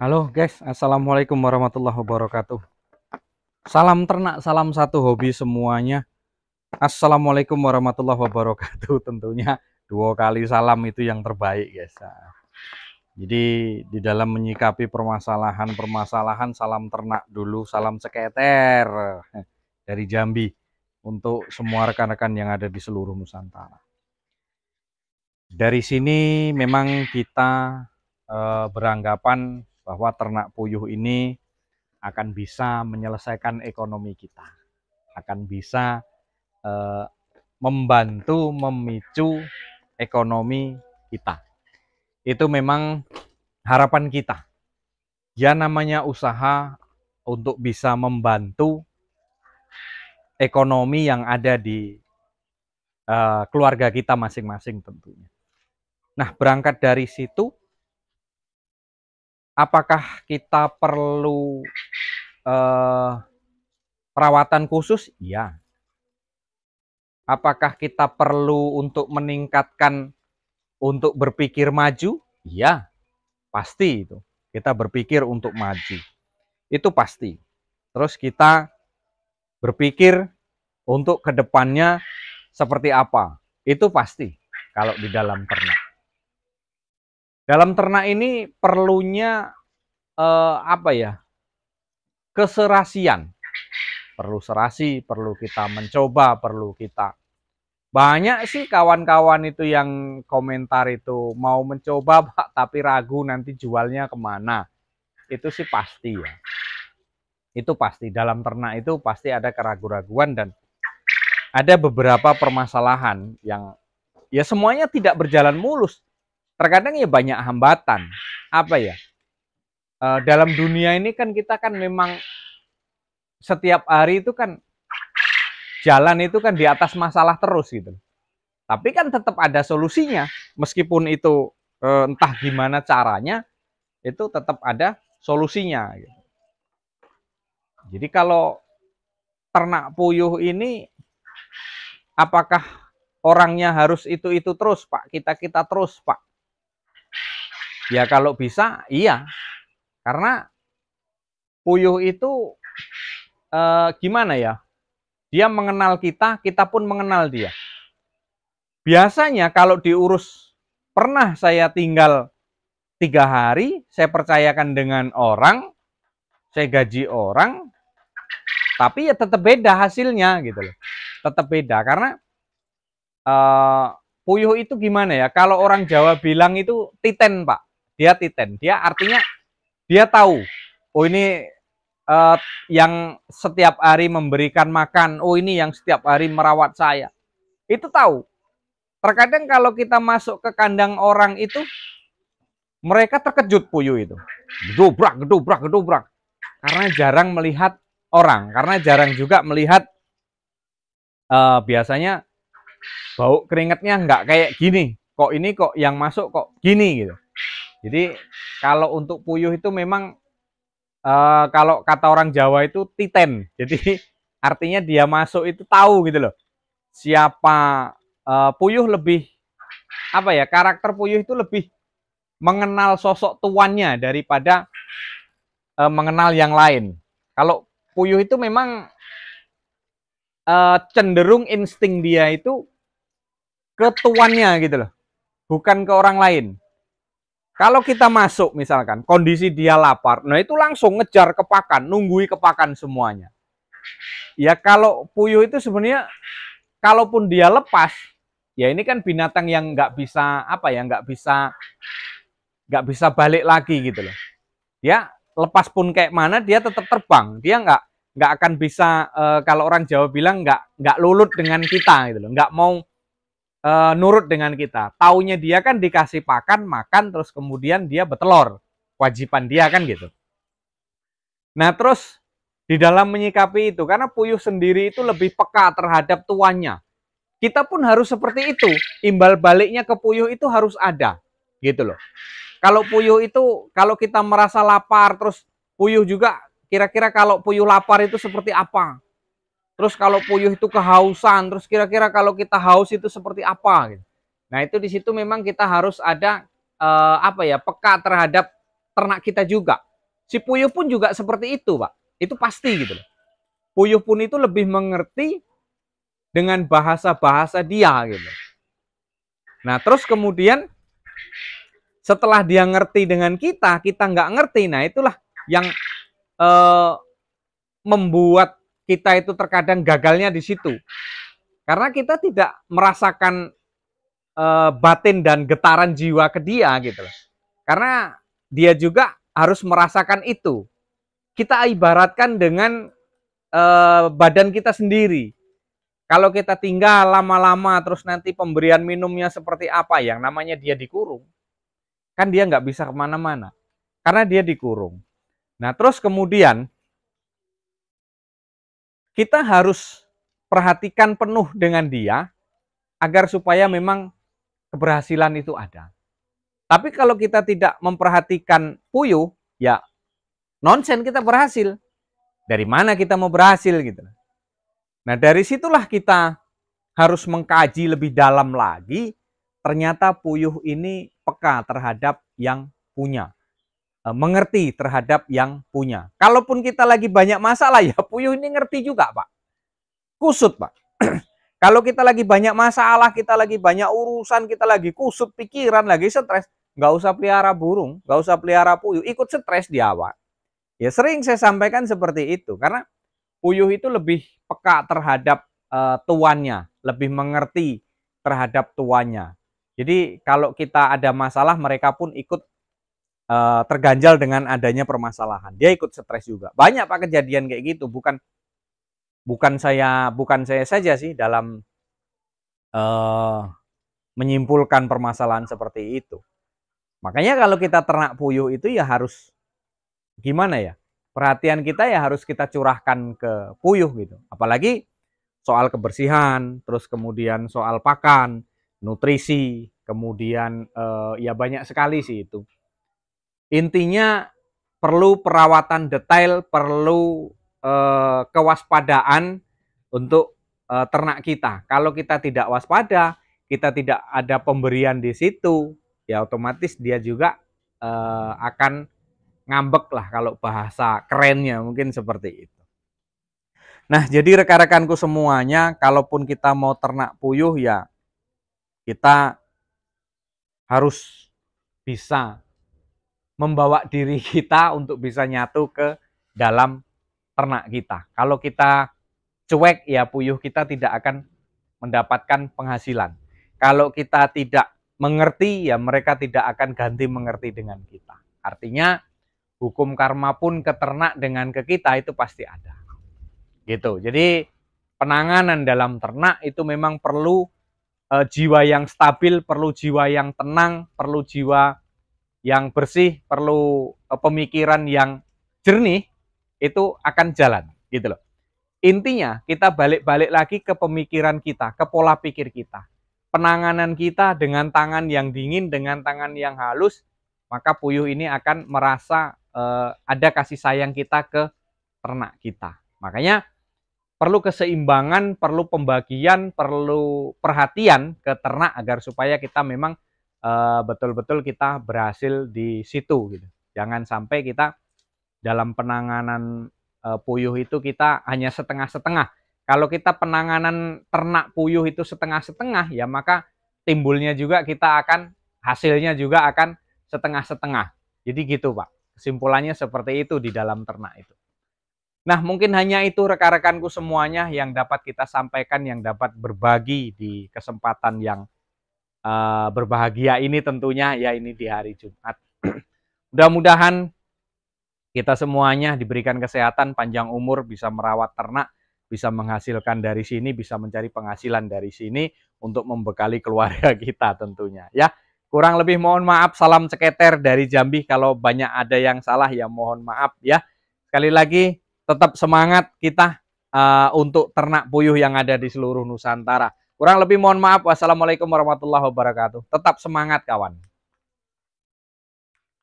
Halo guys, assalamualaikum warahmatullahi wabarakatuh. Salam ternak, salam satu hobi semuanya. Assalamualaikum warahmatullahi wabarakatuh. Tentunya dua kali salam itu yang terbaik guys. Nah, jadi di dalam menyikapi permasalahan-permasalahan, salam ternak dulu, salam seketer dari Jambi untuk semua rekan-rekan yang ada di seluruh Nusantara. Dari sini memang kita beranggapan bahwa ternak puyuh ini akan bisa menyelesaikan ekonomi kita, akan bisa eh, membantu memicu ekonomi kita. Itu memang harapan kita. Ya namanya usaha untuk bisa membantu ekonomi yang ada di keluarga kita masing-masing tentunya. Nah, berangkat dari situ, apakah kita perlu perawatan khusus? Iya. Apakah kita perlu untuk meningkatkan, untuk berpikir maju? Iya, pasti itu. Kita berpikir untuk maju. Itu pasti. Terus kita berpikir untuk kedepannya seperti apa? Itu pasti kalau di dalam ternak. Dalam ternak ini perlunya apa ya? Keserasian. Perlu serasi, perlu kita mencoba, perlu kita banyak sih kawan-kawan itu yang komentar itu mau mencoba Pak tapi ragu nanti jualnya kemana. Itu sih pasti ya. Itu pasti dalam ternak itu pasti ada keraguan-raguan dan ada beberapa permasalahan yang ya semuanya tidak berjalan mulus. Terkadang ya banyak hambatan. Apa ya? Dalam dunia ini kan kita kan memang setiap hari itu kan jalan itu kan di atas masalah terus gitu. Tapi kan tetap ada solusinya. Meskipun itu entah gimana caranya, itu tetap ada solusinya. Gitu. Jadi kalau ternak puyuh ini, apakah orangnya harus itu terus, Pak? Kita terus, Pak? Ya kalau bisa, iya. Karena puyuh itu gimana ya? Dia mengenal kita, kita pun mengenal dia. Biasanya kalau diurus, pernah saya tinggal 3 hari, saya percayakan dengan orang, saya gaji orang, tapi ya tetap beda hasilnya gitu loh. Tetap beda karena puyuh itu gimana ya? Kalau orang Jawa bilang itu titen, Pak. Dia titen. Dia artinya dia tahu. Oh ini yang setiap hari memberikan makan. Oh ini yang setiap hari merawat saya. Itu tahu. Terkadang kalau kita masuk ke kandang orang itu, mereka terkejut puyuh itu. Gedobrak, gedobrak, gedobrak. Karena jarang melihat orang. Karena jarang juga melihat biasanya bau keringatnya nggak kayak gini. Kok ini kok yang masuk kok gini gitu. Jadi kalau untuk puyuh itu memang kalau kata orang Jawa itu titen. Jadi artinya dia masuk itu tahu gitu loh. Siapa puyuh lebih apa ya? Karakter puyuh itu lebih mengenal sosok tuannya daripada mengenal yang lain. Kalau puyuh itu memang cenderung insting dia itu ke tuannya gitu loh, bukan ke orang lain. Kalau kita masuk misalkan kondisi dia lapar, nah itu langsung ngejar kepakan, nunggui kepakan semuanya. Ya kalau puyuh itu sebenarnya kalaupun dia lepas, ya ini kan binatang yang nggak bisa apa ya, nggak bisa balik lagi gitu loh. Dia lepas pun kayak mana dia tetap terbang, dia nggak akan bisa kalau orang Jawa bilang nggak lulut dengan kita gitu loh, nggak mau nurut dengan kita. Taunya dia kan dikasih pakan, makan, terus kemudian dia bertelur. Kewajiban dia kan gitu. Nah terus di dalam menyikapi itu, karena puyuh sendiri itu lebih peka terhadap tuannya. Kita pun harus seperti itu. Imbal baliknya ke puyuh itu harus ada. Gitu loh. Kalau puyuh itu, kalau kita merasa lapar, terus puyuh juga, kira-kira kalau puyuh lapar itu seperti apa? Terus kalau puyuh itu kehausan, terus kira-kira kalau kita haus itu seperti apa gitu. Nah, itu di situ memang kita harus ada apa ya, peka terhadap ternak kita juga. Si puyuh pun juga seperti itu, Pak. Itu pasti gitu loh. Puyuh pun itu lebih mengerti dengan bahasa-bahasa dia gitu. Nah, terus kemudian setelah dia ngerti dengan kita nggak ngerti. Nah, itulah yang membuat kita itu terkadang gagalnya di situ. Karena kita tidak merasakan batin dan getaran jiwa ke dia gitu loh. Karena dia juga harus merasakan itu. Kita ibaratkan dengan badan kita sendiri. Kalau kita tinggal lama-lama terus nanti pemberian minumnya seperti apa, yang namanya dia dikurung. Kan dia nggak bisa kemana-mana. Karena dia dikurung. Nah terus kemudian kita harus perhatikan penuh dengan dia agar supaya memang keberhasilan itu ada. Tapi kalau kita tidak memperhatikan puyuh, ya nonsen kita berhasil. Dari mana kita mau berhasil gitu. Nah dari situlah kita harus mengkaji lebih dalam lagi. Ternyata puyuh ini peka terhadap yang punya. Mengerti terhadap yang punya. Kalaupun kita lagi banyak masalah, ya puyuh ini ngerti juga, Pak. Kusut, Pak. Kalau kita lagi banyak masalah, kita lagi banyak urusan, kita lagi kusut pikiran, lagi stres, nggak usah pelihara burung, nggak usah pelihara puyuh, ikut stres di awal. Ya sering saya sampaikan seperti itu, karena puyuh itu lebih peka terhadap tuannya, lebih mengerti terhadap tuannya. Jadi kalau kita ada masalah, mereka pun ikut terganjal dengan adanya permasalahan. Dia ikut stres juga. Banyak Pak kejadian kayak gitu. Bukan saya saja sih dalam menyimpulkan permasalahan seperti itu. Makanya kalau kita ternak puyuh itu ya harus gimana ya? Perhatian kita ya harus kita curahkan ke puyuh gitu. Apalagi soal kebersihan, terus kemudian soal pakan, nutrisi, kemudian ya banyak sekali sih itu. Intinya perlu perawatan detail, perlu kewaspadaan untuk ternak kita. Kalau kita tidak waspada, kita tidak ada pemberian di situ, ya otomatis dia juga akan ngambek lah kalau bahasa kerennya mungkin seperti itu. Nah, jadi rekan-rekanku semuanya, kalaupun kita mau ternak puyuh ya kita harus bisa membawa diri kita untuk bisa nyatu ke dalam ternak kita. Kalau kita cuek ya puyuh kita tidak akan mendapatkan penghasilan. Kalau kita tidak mengerti ya mereka tidak akan ganti mengerti dengan kita. Artinya hukum karma pun ke ternak dengan ke kita itu pasti ada. Gitu. Jadi penanganan dalam ternak itu memang perlu jiwa yang stabil, perlu jiwa yang tenang, perlu jiwa yang bersih, perlu pemikiran yang jernih, itu akan jalan gitu loh. Intinya kita balik-balik lagi ke pemikiran kita, ke pola pikir kita. Penanganan kita dengan tangan yang dingin, dengan tangan yang halus, maka puyuh ini akan merasa ada kasih sayang kita ke ternak kita. Makanya perlu keseimbangan, perlu pembagian, perlu perhatian ke ternak agar supaya kita memang betul-betul kita berhasil di situ gitu. Jangan sampai kita dalam penanganan puyuh itu kita hanya setengah-setengah. Kalau kita penanganan ternak puyuh itu setengah-setengah ya maka timbulnya juga kita akan hasilnya juga akan setengah-setengah. Jadi gitu Pak. Kesimpulannya seperti itu di dalam ternak itu. Nah mungkin hanya itu rekan-rekanku semuanya yang dapat kita sampaikan, yang dapat berbagi di kesempatan yang berbahagia ini tentunya ya ini di hari Jumat. Mudah-mudahan kita semuanya diberikan kesehatan, panjang umur, bisa merawat ternak, bisa menghasilkan dari sini, bisa mencari penghasilan dari sini untuk membekali keluarga kita tentunya ya. Kurang lebih mohon maaf, salam ceketer dari Jambi, kalau banyak ada yang salah ya mohon maaf ya. Sekali lagi tetap semangat kita untuk ternak puyuh yang ada di seluruh Nusantara. Kurang lebih mohon maaf. Wassalamualaikum warahmatullahi wabarakatuh. Tetap semangat kawan.